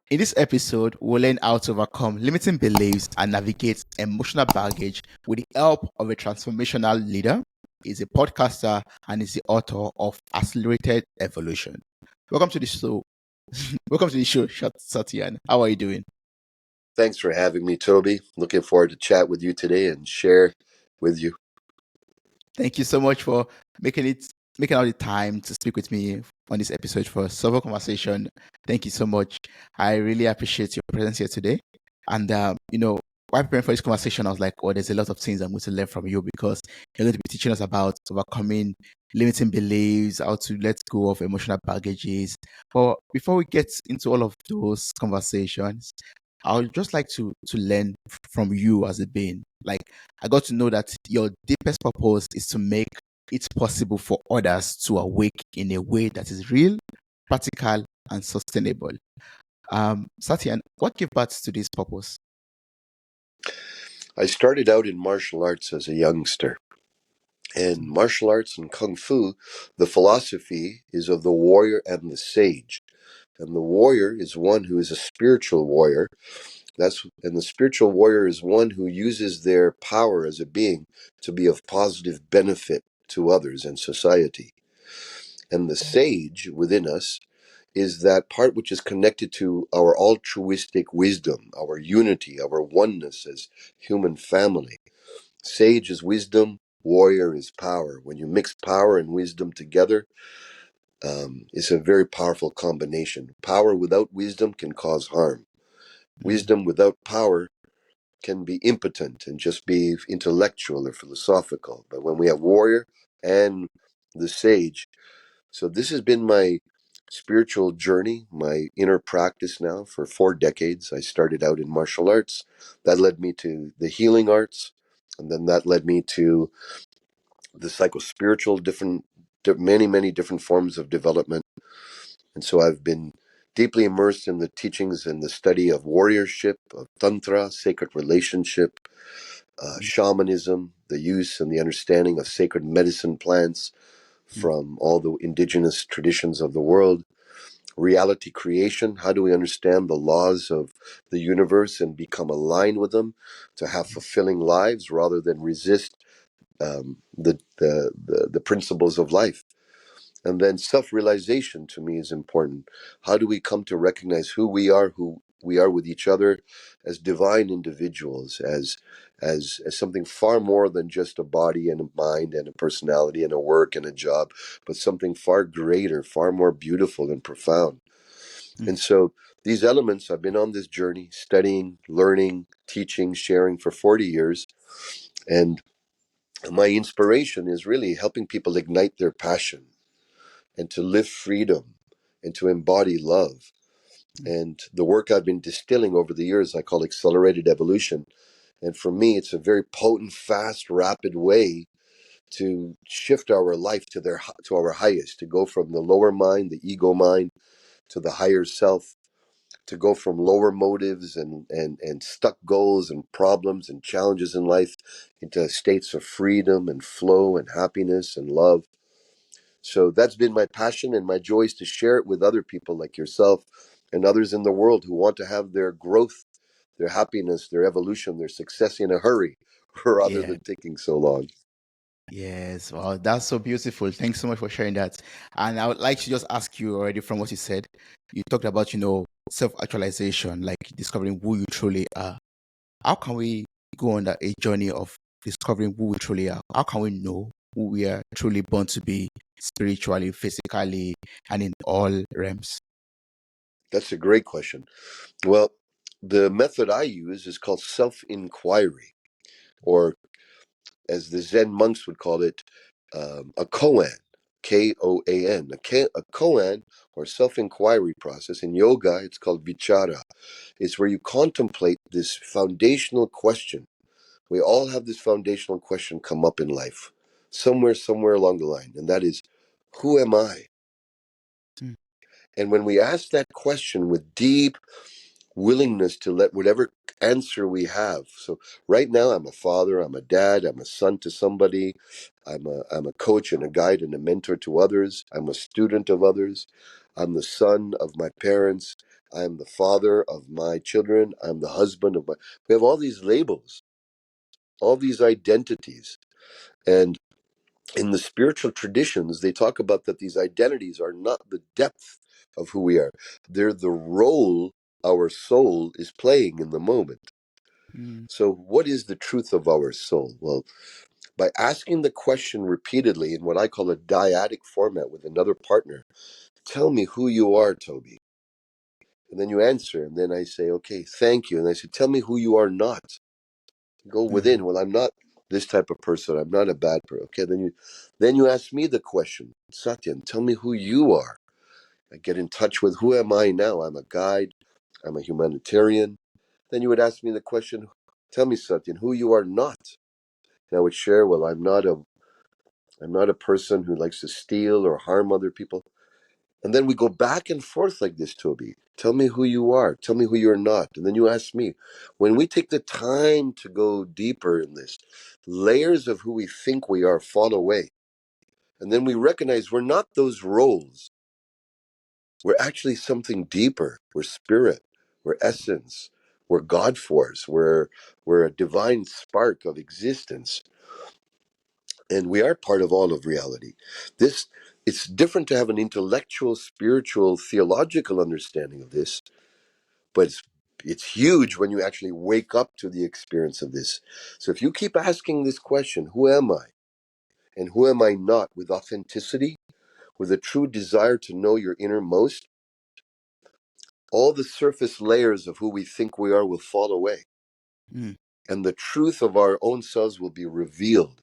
In this episode, we'll learn how to overcome limiting beliefs and navigate emotional baggage with the help of a transformational leader. He's a podcaster and is the author of Accelerated Evolution. Welcome to the show. Welcome to the show, Satyen. How are you doing? Thanks for having me, Toby. Looking forward to chat with you today and share with you. Thank you so much for making making all the time to speak with me on this episode for a Soulful conversation. Thank you so much. I really appreciate your presence here today. And while preparing for this conversation, I was like, "Oh, there's a lot of things I'm going to learn from you because you're going to be teaching us about overcoming limiting beliefs, how to let go of emotional baggages." But before we get into all of those conversations, I would just like to learn from you as a being. Like, I got to know that your deepest purpose is to make it possible for others to awake in a way that is real, practical, and sustainable. Satyan, what gave birth to this purpose? I started out in martial arts as a youngster. In martial arts and kung fu, the philosophy is of the warrior and the sage. And the warrior is one who is a spiritual warrior. And the spiritual warrior is one who uses their power as a being to be of positive benefit to others and society. And the sage within us is that part which is connected to our altruistic wisdom, our unity, our oneness as human family. Sage is wisdom, warrior is power. When you mix power and wisdom together, it's a very powerful combination. Power without wisdom can cause harm. Wisdom without power can be impotent and just be intellectual or philosophical. But when we have warrior and the sage, so this has been my spiritual journey, my inner practice now for 4 decades. I started out in martial arts. That led me to the healing arts. And then that led me to the psycho-spiritual, many different forms of development. And so I've been deeply immersed in the teachings and the study of warriorship, of tantra, sacred relationship, shamanism, the use and the understanding of sacred medicine plants from all the indigenous traditions of the world, reality creation. How do we understand the laws of the universe and become aligned with them to have fulfilling lives rather than resist the principles of life? And then self-realization to me is important. How do we come to recognize who we are with each other as divine individuals, as something far more than just a body and a mind and a personality and a work and a job, but something far greater, far more beautiful and profound. And so these elements, I've been on this journey, studying, learning, teaching, sharing for 40 years. And my inspiration is really helping people ignite their passion and to live freedom and to embody love. And the work I've been distilling over the years, I call accelerated evolution. And for me, it's a very potent, fast, rapid way to shift our life to our highest, to go from the lower mind, the ego mind, to the higher self, to go from lower motives and stuck goals and problems and challenges in life into states of freedom and flow and happiness and love. So that's been my passion, and my joy is to share it with other people like yourself and others in the world who want to have their growth, their happiness, their evolution, their success in a hurry rather Yeah. than taking so long. Yes, wow, that's so beautiful. Thanks so much for sharing that. And I would like to just ask you already from what you said, you talked about, self-actualization, like discovering who you truly are. How can we go on a journey of discovering who we truly are? How can we know who we are truly born to be spiritually, physically, and in all realms? That's a great question. Well, the method I use is called self-inquiry, or as the Zen monks would call it, a koan, Koan. A koan, or self-inquiry process. In yoga, it's called vichara. It's where you contemplate this foundational question. We all have this foundational question come up in life, somewhere along the line, and that is, who am I? Mm. And when we ask that question with deep willingness to let whatever answer we have. So right now, I'm a father, I'm a dad, I'm a son to somebody, I'm a coach and a guide and a mentor to others, I'm a student of others, I'm the son of my parents, I am the father of my children. I'm the husband of my. We have all these labels, all these identities. And in the spiritual traditions, they talk about that these identities are not the depth of who we are, they're the role our soul is playing in the moment. Mm. So, what is the truth of our soul? Well, by asking the question repeatedly in what I call a dyadic format with another partner, tell me who you are, Toby. And then you answer, and then I say, okay, thank you. And I say, tell me who you are not. Go Mm. within. Well, I'm not this type of person. I'm not a bad person. Okay, then you ask me the question, Satyan, tell me who you are. I get in touch with who am I now? I'm a guide. I'm a humanitarian. Then you would ask me the question, tell me, Satyan, who you are not. And I would share, well, I'm not a person who likes to steal or harm other people. And then we go back and forth like this, Toby. Tell me who you are. Tell me who you're not. And then you ask me. When we take the time to go deeper in this, layers of who we think we are fall away. And then we recognize we're not those roles. We're actually something deeper. We're spirit. We're essence. We're God force. We're a divine spark of existence. And we are part of all of reality. This It's different to have an intellectual, spiritual, theological understanding of this, but it's huge when you actually wake up to the experience of this. So if you keep asking this question, who am I and who am I not, with authenticity, with a true desire to know your innermost, all the surface layers of who we think we are will fall away, Mm. and the truth of our own selves will be revealed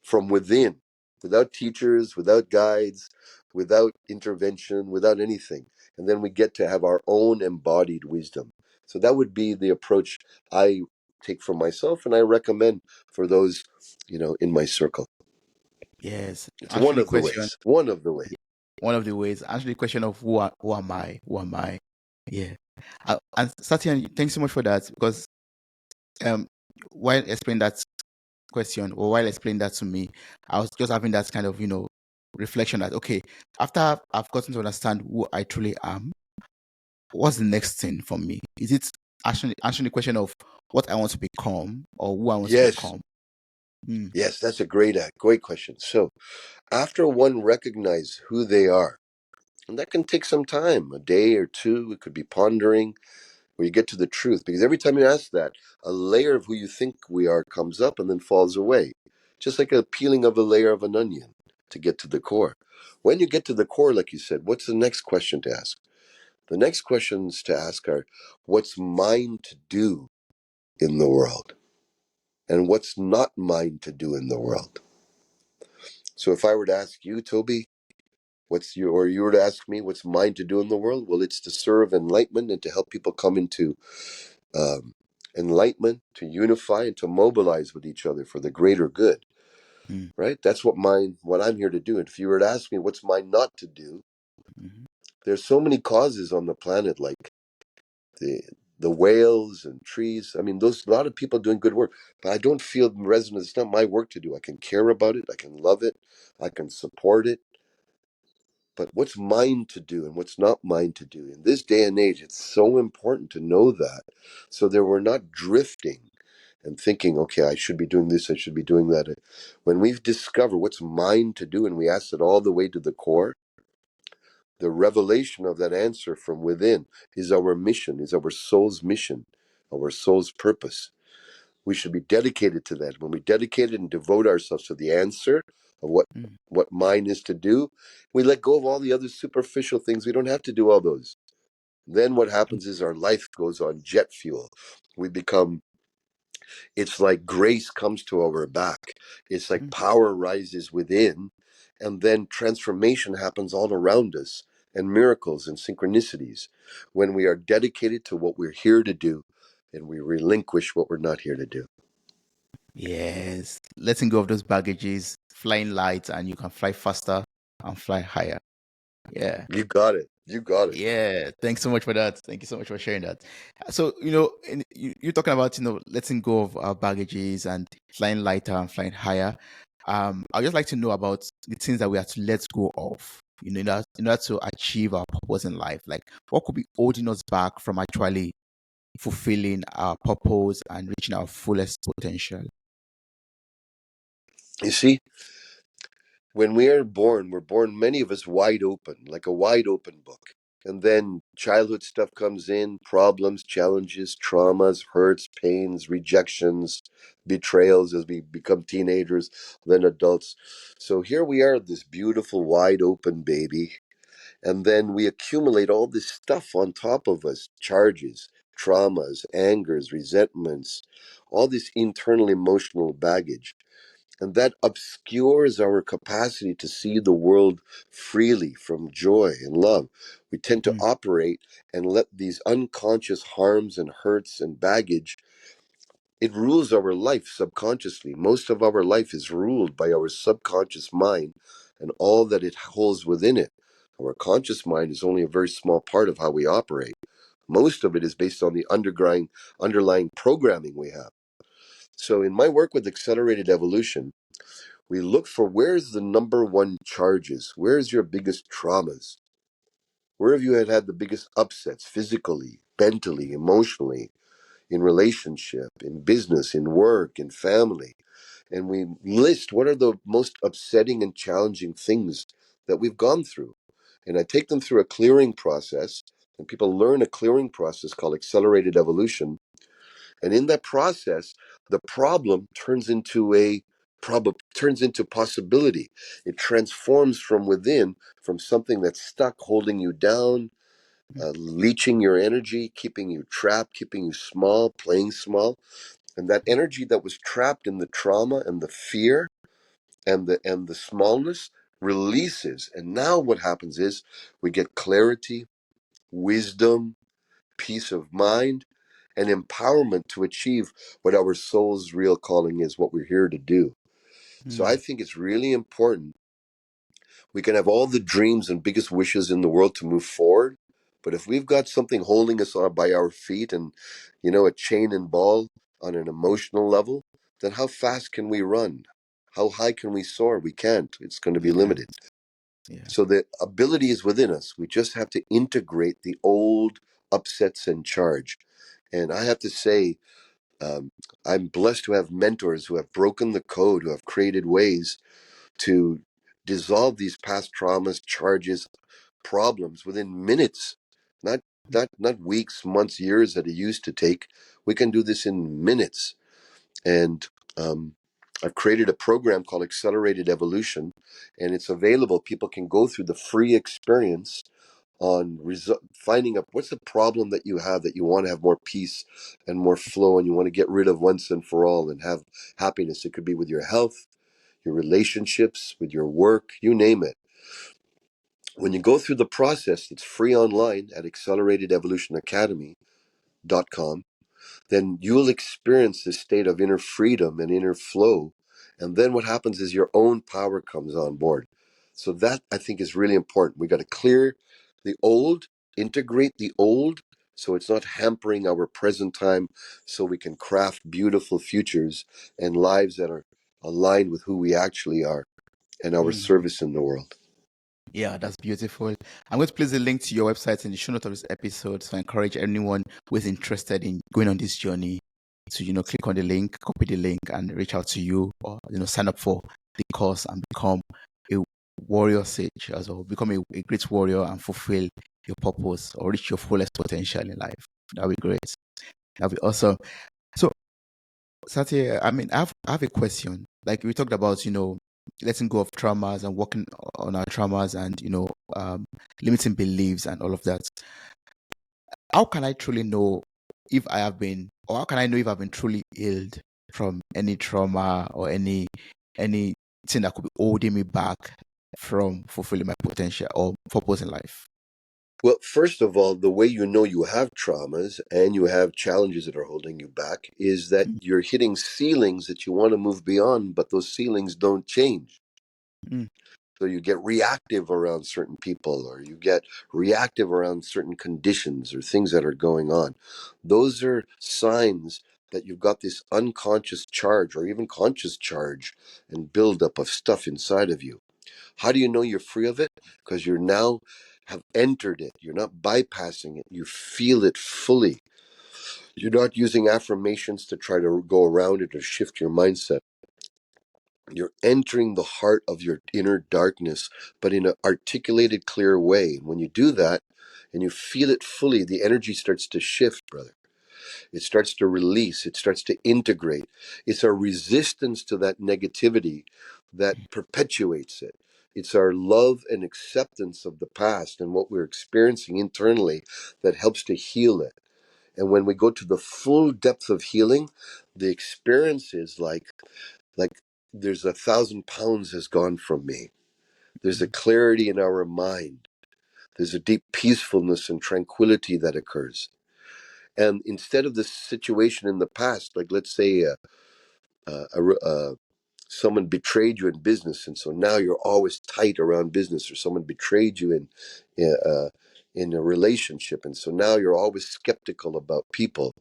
from within, without teachers, without guides, without intervention, without anything. And then we get to have our own embodied wisdom. So that would be the approach I take for myself, and I recommend for those, in my circle. Yes. It's Answering one the of the question. ways. One of the ways. Yeah. One of the ways. Answering the question of who am I? Who am I? Yeah. And Satyan, thanks so much for that, because um while explaining that question, or while explaining that to me, I was just having that kind of, reflection that, okay, after I've gotten to understand who I truly am, what's the next thing for me? Is it actually answering the question of what I want to become, or who I want to Yes. become? Mm. Yes, that's a great question. So after one recognizes who they are, and that can take some time, a day or two, it could be pondering, where you get to the truth. Because every time you ask that, a layer of who you think we are comes up and then falls away. Just like a peeling of a layer of an onion to get to the core. When you get to the core, like you said, what's the next question to ask? The next questions to ask are, what's mine to do in the world? And what's not mine to do in the world? So if I were to ask you, Toby, or you were to ask me, what's mine to do in the world? Well, it's to serve enlightenment and to help people come into um, enlightenment, to unify and to mobilize with each other for the greater good. Mm. Right? That's what I'm here to do. And if you were to ask me what's mine not to do, Mhm. there's so many causes on the planet, like the the whales and trees. I mean, those a lot of people doing good work, but I don't feel resonance. It's not my work to do. I can care about it. I can love it. I can support it. But what's mine to do and what's not mine to do? In this day and age, it's so important to know that, so that we're not drifting and thinking, okay, I should be doing this, I should be doing that. When we've discovered what's mine to do and we ask it all the way to the core, the revelation of that answer from within is our mission, is our soul's mission, our soul's purpose. We should be dedicated to that. When we dedicate it and devote ourselves to the answer of Mm. what mine is to do, we let go of all the other superficial things. We don't have to do all those. Then what happens is our life goes on jet fuel. We become, it's like grace comes to our back. It's like Mm. power rises within, and then transformation happens all around us, and miracles and synchronicities when we are dedicated to what we're here to do and we relinquish what we're not here to do. Yes. Letting go of those baggages, flying light, and you can fly faster and fly higher. Yeah. You got it. You got it. Yeah. Thanks so much for that. Thank you so much for sharing that. So, you're talking about, letting go of our baggages and flying lighter and flying higher. I'd just like to know about the things that we have to let go of. in order to achieve our purpose in life? Like, what could be holding us back from actually fulfilling our purpose and reaching our fullest potential? You see, when we are born, we're born, many of us, wide open, like a wide open book. And then childhood stuff comes in, problems, challenges, traumas, hurts, pains, rejections, betrayals as we become teenagers, then adults. So here we are, this beautiful, wide open baby. And then we accumulate all this stuff on top of us, charges, traumas, angers, resentments, all this internal emotional baggage. And that obscures our capacity to see the world freely from joy and love. We tend to Mm, operate and let these unconscious harms and hurts and baggage, it rules our life subconsciously. Most of our life is ruled by our subconscious mind and all that it holds within it. Our conscious mind is only a very small part of how we operate. Most of it is based on the underlying programming we have. So in my work with accelerated evolution, we look for where's the number one charges, where's your biggest traumas, where have you had the biggest upsets physically, mentally, emotionally, in relationship, in business, in work, in family. And we list what are the most upsetting and challenging things that we've gone through. And I take them through a clearing process, and people learn a clearing process called accelerated evolution. And in that process, the problem turns into possibility. It transforms from within, from something that's stuck, holding you down, mm, leeching your energy, keeping you trapped, keeping you small, playing small. And that energy that was trapped in the trauma and the fear and the smallness releases. And now what happens is we get clarity, wisdom, peace of mind, and empowerment to achieve what our soul's real calling is, what we're here to do. So I mm, think it's really important. We can have all the dreams and biggest wishes in the world to move forward, but if we've got something holding us on by our feet and, a chain and ball on an emotional level, then how fast can we run? How high can we soar? We can't. It's going to we be can. limited. Yeah. So the ability is within us. We just have to integrate the old upsets and charge. And I have to say, um, I'm blessed to have mentors who have broken the code, who have created ways to dissolve these past traumas, charges, problems within minutes, not not weeks, months, years that it used to take. We can do this in minutes. And I've created a program called Accelerated Evolution, and it's available. People can go through the free experience on finding up what's the problem that you have that you want to have more peace and more flow and you want to get rid of once and for all and have happiness. It could be with your health, your relationships, with your work, you name it. When you go through the process, it's free online at acceleratedevolutionacademy.com, then you'll experience this state of inner freedom and inner flow. And then what happens is your own power comes on board. So that I think is really important. We got to clear the old, integrate the old, so it's not hampering our present time, so we can craft beautiful futures and lives that are aligned with who we actually are and our Mm. service in the world. Yeah, that's beautiful. I'm going to place a link to your website in the show notes of this episode. So I encourage anyone who is interested in going on this journey to, click on the link, copy the link, and reach out to you, or, sign up for the course and become a warrior sage as well. Become a great warrior and fulfill your purpose or reach your fullest potential in life. That'll be great. That'll be awesome. So, Satya, I have a question. Like we talked about, letting go of traumas and working on our traumas and, limiting beliefs and all of that. How can I truly know if I have been, or how can I know if I've been truly healed from any trauma or anything that could be holding me back from fulfilling my potential or purpose in life? Well, first of all, the way you know you have traumas and you have challenges that are holding you back is that Mm, you're hitting ceilings that you want to move beyond, but those ceilings don't change. mm, So you get reactive around certain people, or you get reactive around certain conditions or things that are going on. Those are signs that you've got this unconscious charge or even conscious charge and buildup of stuff inside of you. How do you know you're free of it? Because you're now have entered it. You're not bypassing it. You feel it fully. You're not using affirmations to try to go around it or shift your mindset. You're entering the heart of your inner darkness, but in an articulated, clear way. And when you do that and you feel it fully, the energy starts to shift, brother. It starts to release. It starts to integrate. It's our resistance to that negativity that perpetuates it. It's our love and acceptance of the past and what we're experiencing internally that helps to heal it. And when we go to the full depth of healing, the experience is like there's 1,000 pounds has gone from me. There's a clarity in our mind. There's a deep peacefulness and tranquility that occurs. And instead of the situation in the past, like let's say uh, uh, someone betrayed you in business, and so now you're always tight around business, or someone betrayed you in a relationship, and so now you're always skeptical about people.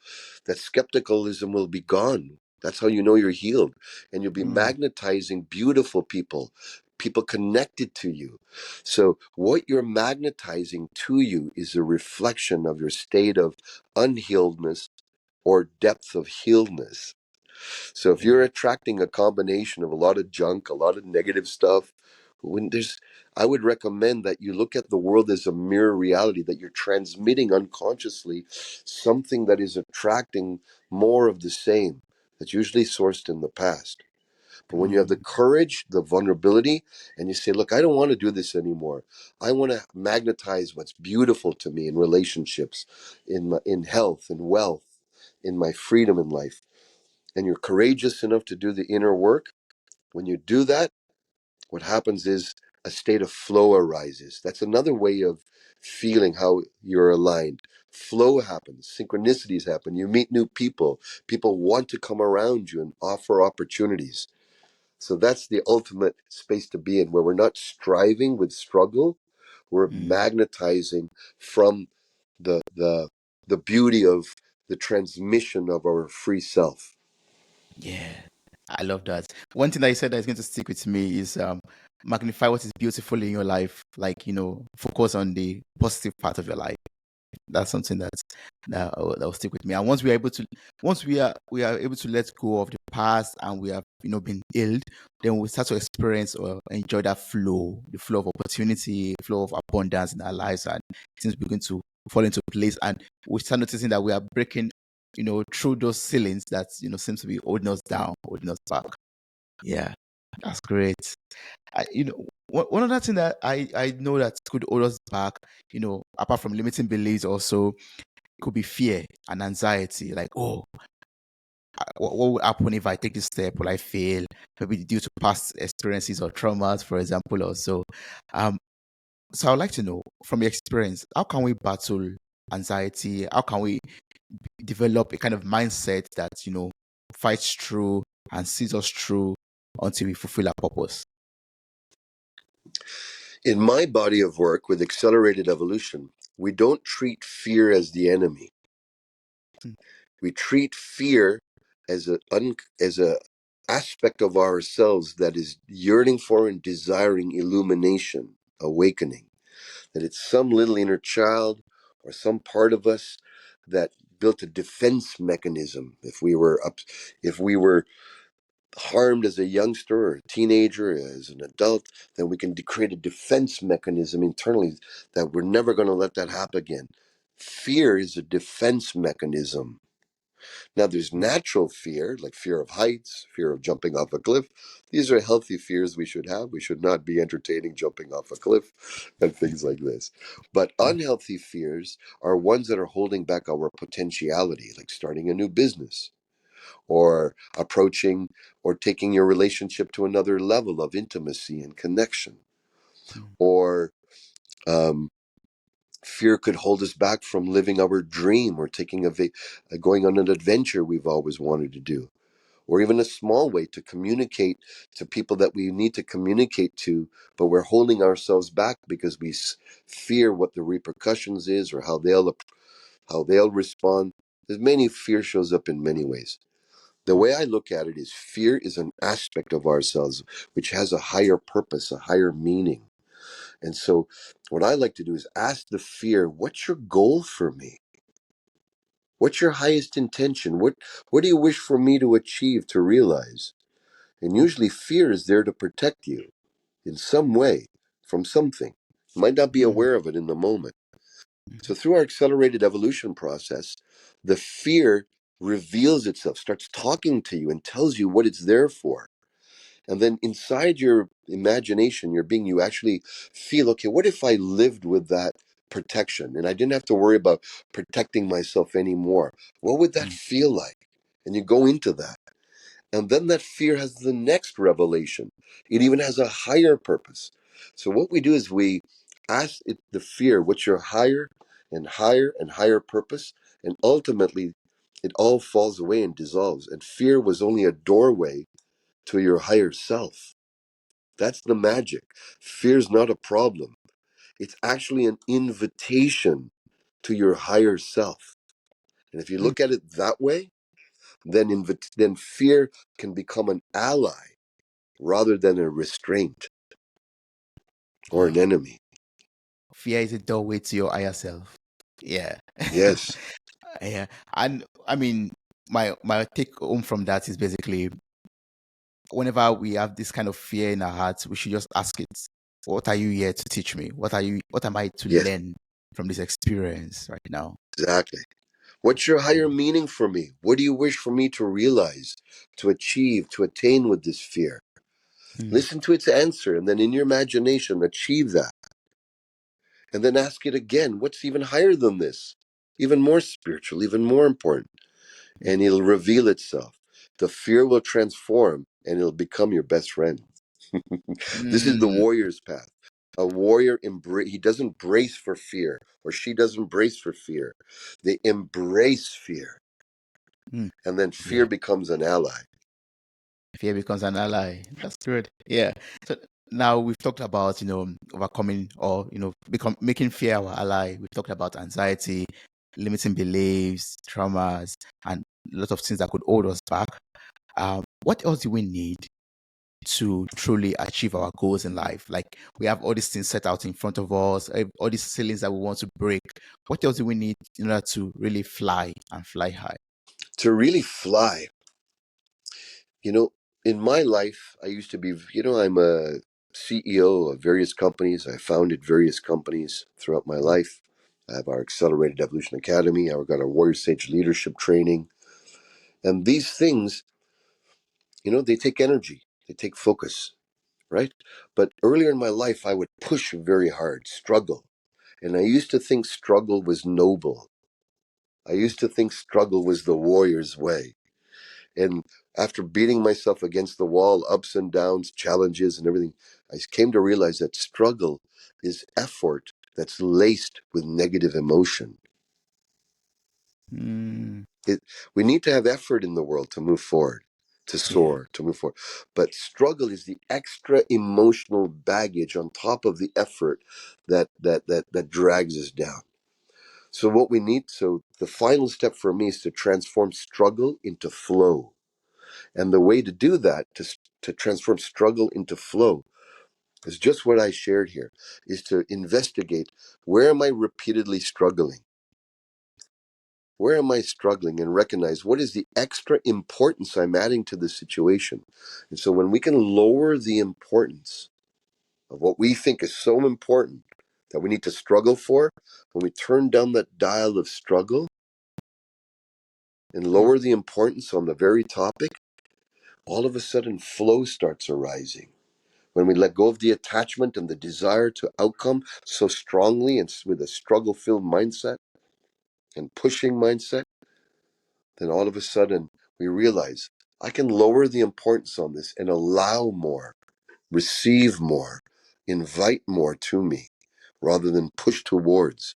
That skepticism will be gone. That's how you know you're healed, and you'll be Mm. magnetizing beautiful people, people connected to you. So what you're magnetizing to you is a reflection of your state of unhealedness or depth of healedness. So if Yeah. you're attracting a combination of a lot of junk, a lot of negative stuff, when there's, I would recommend that you look at the world as a mirror reality, that you're transmitting unconsciously something that is attracting more of the same that's usually sourced in the past. But when you have the Mm. courage, the vulnerability, and you say, look, I don't want to do this anymore. I want to magnetize what's beautiful to me in relationships, in health and wealth, in my freedom in life, and you're courageous enough to do the inner work. When you do that, what happens is a state of flow arises. That's another way of feeling how you're aligned. Flow happens, synchronicities happen. You meet new people. People want to come around you and offer opportunities. So that's the ultimate space to be in, where we're not striving with struggle. We're Mm. magnetizing from the the beauty of the transmission of our free self. Yeah, I love that. One thing that you said that is going to stick with me is magnify what is beautiful in your life. Like, focus on the positive part of your life. That's something that will stick with me. And once we are able to let go of the past, and we have been healed, then we start to experience or enjoy that flow, the flow of opportunity, the flow of abundance in our lives, and things begin to fall into place. And we start noticing that we are breaking, through those ceilings that seems to be holding us down, holding us back. Yeah, that's great. One other thing that I know that could hold us back, apart from limiting beliefs, also could be fear and anxiety. Like, oh, what would happen if I take this step? Will I fail? Maybe due to past experiences or traumas, for example, also. Um, so I'd like to know from your experience, how can we battle anxiety? How can we develop a kind of mindset that, fights through and sees us through until we fulfill our purpose? In my body of work with accelerated evolution, we don't treat fear as the enemy. Mm. We treat fear as a aspect of ourselves that is yearning for and desiring illumination, awakening. That it's some little inner child or some part of us that built a defense mechanism. If we were harmed as a youngster or a teenager, as an adult, then we can create a defense mechanism internally that we're never going to let that happen again. Fear is a defense mechanism. Now, there's natural fear, like fear of heights, fear of jumping off a cliff. These are healthy fears we should have. We should not be entertaining jumping off a cliff and things like this. But unhealthy fears are ones that are holding back our potentiality, like starting a new business or approaching or taking your relationship to another level of intimacy and connection. Mm. Or um, fear could hold us back from living our dream or going on an adventure we've always wanted to do, or even a small way to communicate to people that we need to communicate to, but we're holding ourselves back because we fear what the repercussions is or how they'll respond. There's many fear shows up in many ways. The way I look at it is fear is an aspect of ourselves which has a higher purpose, a higher meaning. And so what I like to do is ask the fear, what's your goal for me? What's your highest intention? What do you wish for me to achieve, to realize? And usually fear is there to protect you in some way from something. You might not be Mm, aware of it in the moment. So through our accelerated evolution process, the fear reveals itself, starts talking to you and tells you what it's there for. And then inside your imagination, your being, you actually feel, okay, what if I lived with that protection and I didn't have to worry about protecting myself anymore? What would that mm, feel like? And you go into that. And then that fear has the next revelation. It even has a higher purpose. So what we do is we ask it, the fear, what's your higher and higher and higher purpose? And ultimately, it all falls away and dissolves. And fear was only a doorway to your higher self. That's the magic. Fear's not a problem. It's actually an invitation to your higher self. And if you mm. look at it that way, then fear can become an ally rather than a restraint or an Wow. enemy. Fear is a doorway to your higher self. Yeah. Yes, Yeah. And I mean, my take home from that is basically whenever we have this kind of fear in our hearts, we should just ask it, what are you here to teach me? What am I to yes, learn from this experience right now? exactly. What's your higher meaning for me? What do you wish for me to realize, to achieve, to attain with this fear? Mm, Listen to its answer and then in your imagination achieve that. And then ask it again, what's even higher than this? Even more spiritual, even more important. mm, And it'll reveal itself. The fear will transform and it'll become your best friend. This is the mm, warrior's path. A warrior he doesn't brace for fear, or she doesn't brace for fear. They embrace fear, mm. and then fear Yeah. becomes an ally. Fear becomes an ally. That's good. Yeah. So now we've talked about, overcoming or, become making fear our ally. We've talked about anxiety, limiting beliefs, traumas, and a lot of things that could hold us back. What else do we need to truly achieve our goals in life? Like we have all these things set out in front of us, all these ceilings that we want to break. What else do we need in order to really fly and fly high? To really fly, you know, in my life, I used to be, I'm a CEO of various companies. I founded various companies throughout my life. I have our Accelerated Evolution Academy. I've got our Warrior Sage leadership training. And these things, they take energy, they take focus, right? But earlier in my life, I would push very hard, struggle. And I used to think struggle was noble. I used to think struggle was the warrior's way. And after beating myself against the wall, ups and downs, challenges, and everything, I came to realize that struggle is effort that's laced with negative emotion. Mm, It, we need to have effort in the world to move forward, to yeah. soar, to move forward. But struggle is the extra emotional baggage on top of the effort that drags us down. So the final step for me is to transform struggle into flow. And the way to do that, to transform struggle into flow, is just what I shared here, is to investigate, where am I repeatedly struggling? Where am I struggling? And recognize, what is the extra importance I'm adding to the situation? And so when we can lower the importance of what we think is so important that we need to struggle for, when we turn down that dial of struggle and Mm, lower the importance on the very topic, all of a sudden flow starts arising. When we let go of the attachment and the desire to outcome so strongly and with a struggle filled mindset and pushing mindset, then all of a sudden we realize, I can lower the importance on this and allow more, receive more, invite more to me rather than push towards.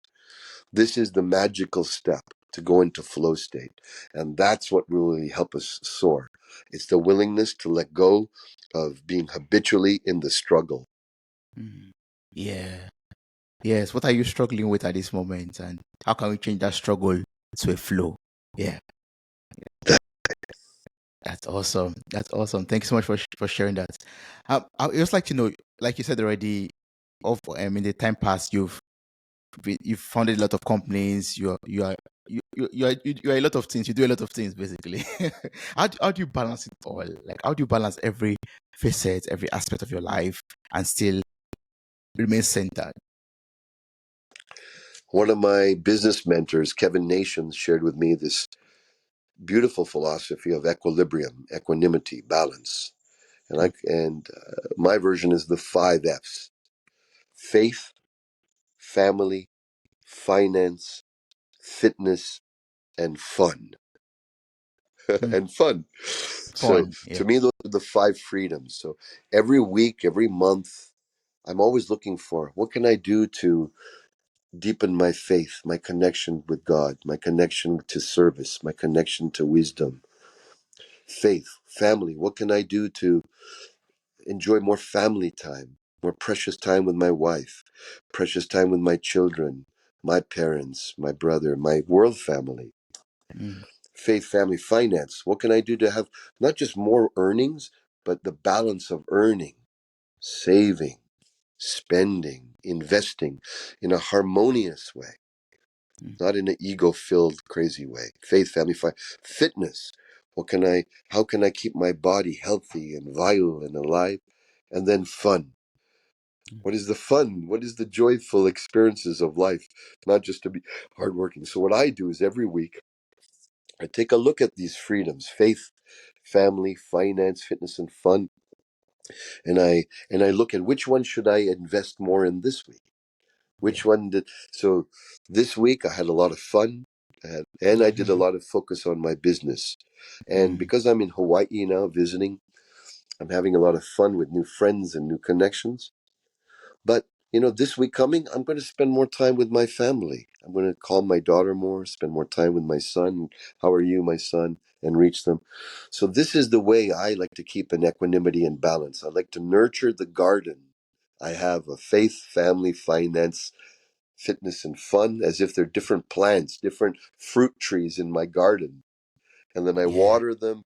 This is the magical step to go into flow state. And that's what will really help us soar. It's the willingness to let go of being habitually in the struggle. mm. Yeah. Yes. What are you struggling with at this moment? And how can we change that struggle to a flow? Yeah. That's awesome. That's awesome. Thanks so much for sharing that. I would just like to know, like you said already, in the time past, you've founded a lot of companies. You are a lot of things. You do a lot of things basically. How do you balance it all? Like how do you balance every facet, every aspect of your life, and still remain centered? One of my business mentors, Kevin Nations, shared with me this beautiful philosophy of equilibrium, equanimity, balance. Mm, My version is the 5 F's: faith, family, finance, fitness, and fun. mm. And fun. So Fun, yeah. to me, those are the 5 freedoms. So every week, every month, I'm always looking for what can I do to deepen my faith, my connection with God, my connection to service, my connection to wisdom, faith, family. What can I do to enjoy more family time, more precious time with my wife, precious time with my children, my parents, my brother, my world family? Mm, Faith, family, finance. What can I do to have not just more earnings, but the balance of earning, saving, spending, investing in a harmonious way, mm, not in an ego-filled, crazy way. Faith, family, fitness. How can I keep my body healthy and vital and alive? And then fun. mm. What is the fun? What is the joyful experiences of life? Not just to be hardworking. So what I do is every week I take a look at these freedoms: faith, family, finance, fitness, and fun, and I look at which one should I invest more in this week. Yeah. Which one did so? This week I had a lot of fun, and I did a lot of focus on my business. And Mm, because I'm in Hawaii now visiting, I'm having a lot of fun with new friends and new connections. But this week coming, I'm going to spend more time with my family. I'm going to call my daughter more, spend more time with my son. How are you, my son? And reach them. So this is the way I like to keep an equanimity and balance. I like to nurture the garden I have of faith, family, finance, fitness, and fun, as if they're different plants, different fruit trees in my garden. And then I yeah. water them,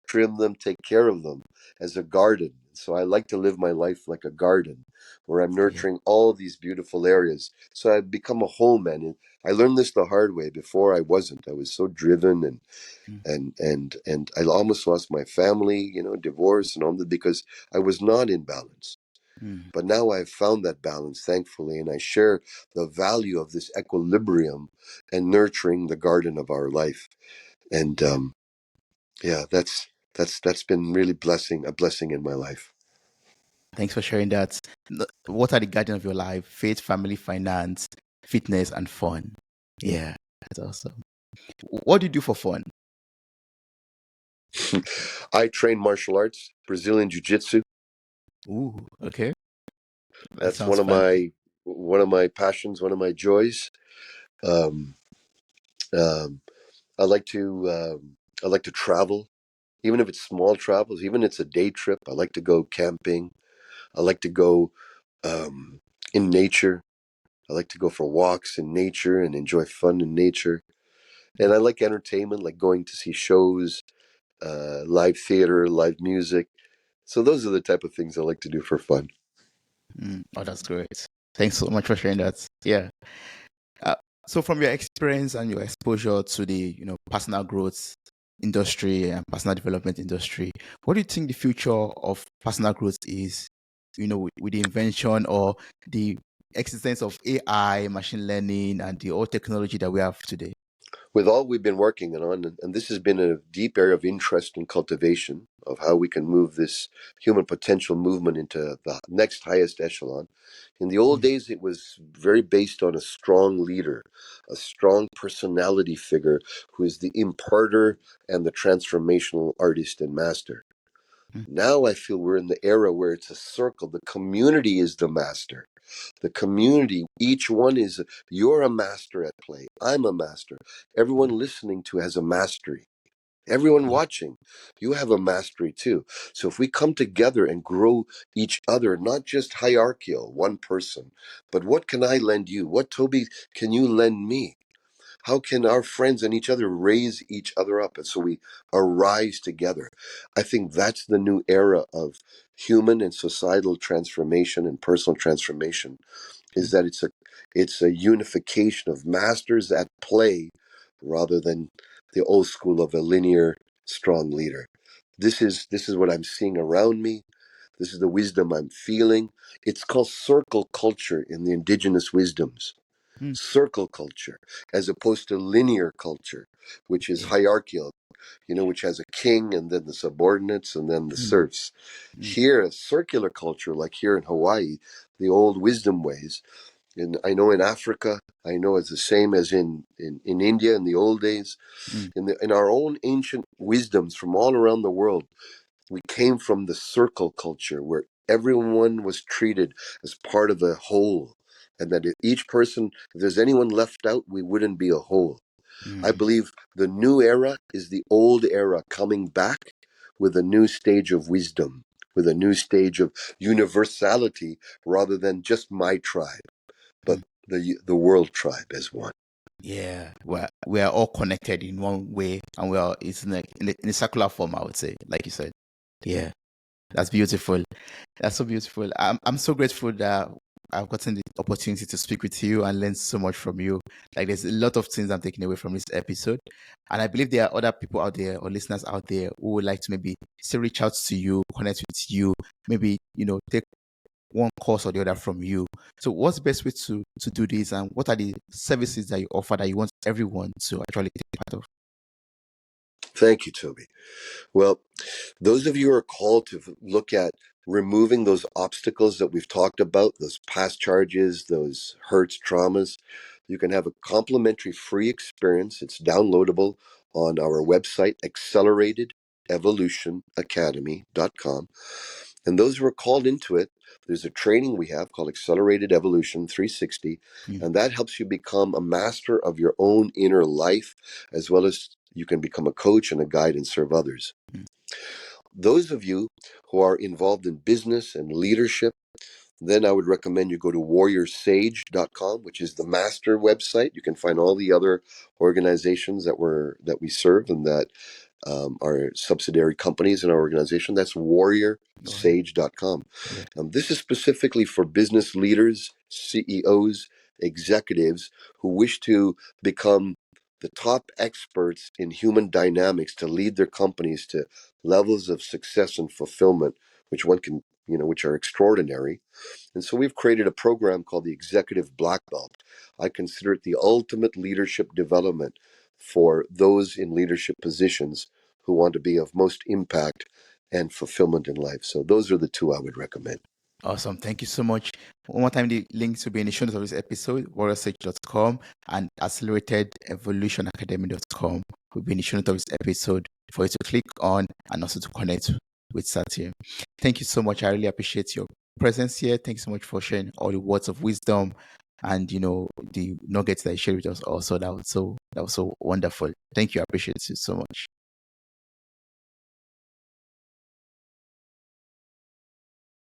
trim them, take care of them as a garden. So I like to live my life like a garden where I'm Yeah. nurturing all these beautiful areas. So I've become a whole man. And I learned this the hard way. Before I wasn't. I was so driven Mm, and I almost lost my family, divorce and all that because I was not in balance. mm, But now I've found that balance, thankfully, and I share the value of this equilibrium and nurturing the garden of our life. And yeah. yeah, that's been really a blessing in my life. Thanks for sharing that. What are the guardian of your life? Faith, family, finance, fitness, and fun. Yeah, that's awesome. What do you do for fun? I train martial arts, Brazilian jiu-jitsu. Ooh, okay. That That's sounds fun. one of my passions, one of my joys. Um, um, I like to I like to travel, even if it's small travels, even if it's a day trip. I like to go camping. I like to go um, in nature. I like to go for walks in nature and enjoy fun in nature. And I like entertainment, like going to see shows, live theater, live music. So those are the type of things I like to do for fun. Oh, that's great. Thanks so much for sharing that. Yeah. Uh, so from your experience and your exposure to the, personal growth industry and personal development industry, what do you think the future of personal growth is? With the invention or the existence of AI, machine learning, and the old technology that we have today. With all we've been working on, and this has been a deep area of interest and cultivation of how we can move this human potential movement into the next highest echelon. In the old Mm, days, it was very based on a strong leader, a strong personality figure who is the imparter and the transformational artist and master. mm, Now I feel we're in the era where it's a circle. The community is the master. The community, each one is, you're a master at play. I'm a master. Everyone mm, listening to has a mastery. Everyone yeah, watching, you have a mastery too. So if we come together and grow each other, not just hierarchical, one person, but what can I lend you? What, Toby, can you lend me? How can our friends and each other raise each other up? And so we arise together. I think that's the new era of human and societal transformation and personal transformation, is that it's a unification of masters at play rather than the old school of a linear strong leader. This is what I'm seeing around me. This is the wisdom I'm feeling. It's called circle culture in the indigenous wisdoms. Mm. Circle culture, as opposed to linear culture, which is Yeah. hierarchical, which has a king and then the subordinates and then the Mm. serfs. Mm. Here, a circular culture, like here in Hawaii, the old wisdom ways. And I know in Africa, I know it's the same as in India in the old days. Mm. In our own ancient wisdoms from all around the world, we came from the circle culture where everyone was treated as part of a whole. And that if each person, if there's anyone left out, we wouldn't be a whole. I Mm. believe the new era is the old era coming back with a new stage of wisdom, with a new stage of universality rather than just my tribe, but Mm. the world tribe as one. Yeah, we are all connected in one way, and it's in a circular form, I would say, like you said. Yeah, that's beautiful. That's so beautiful. I'm so grateful that I've gotten the opportunity to speak with you and learn so much from you. Like there's a lot of things I'm taking away from this episode. And I believe there are other people out there or listeners out there who would like to maybe still reach out to you, connect with you, maybe, take one course or the other from you. So what's the best way to do this, and what are the services that you offer that you want everyone to actually take part of? Thank you, Toby. Well, those of you who are called to look at removing those obstacles that we've talked about, those past charges, those hurts, traumas, you can have a complimentary free experience. It's downloadable on our website, acceleratedevolutionacademy.com. And those who are called into it, there's a training we have called Accelerated Evolution 360, Mm. and that helps you become a master of your own inner life, as well as you can become a coach and a guide and serve others. Mm. Those of you who are involved in business and leadership, then I would recommend you go to warriorsage.com, which is the master website. You can find all the other organizations that we serve and that are subsidiary companies in our organization. That's Go ahead. warriorsage.com. Yeah. This is specifically for business leaders, CEOs, executives who wish to become the top experts in human dynamics to lead their companies to levels of success and fulfillment, which one can, which are extraordinary. And so we've created a program called the Executive Black Belt. I consider it the ultimate leadership development for those in leadership positions who want to be of most impact and fulfillment in life. So those are the two I would recommend. Awesome. Thank you so much. One more time, the links will be in the show notes of this episode, warriorsearch.com and acceleratedevolutionacademy.com will be in the show notes of this episode for you to click on and also to connect with Satyen. Thank you so much. I really appreciate your presence here. Thank you so much for sharing all the words of wisdom and the nuggets that you shared with us also. That was so wonderful. Thank you. I appreciate you so much.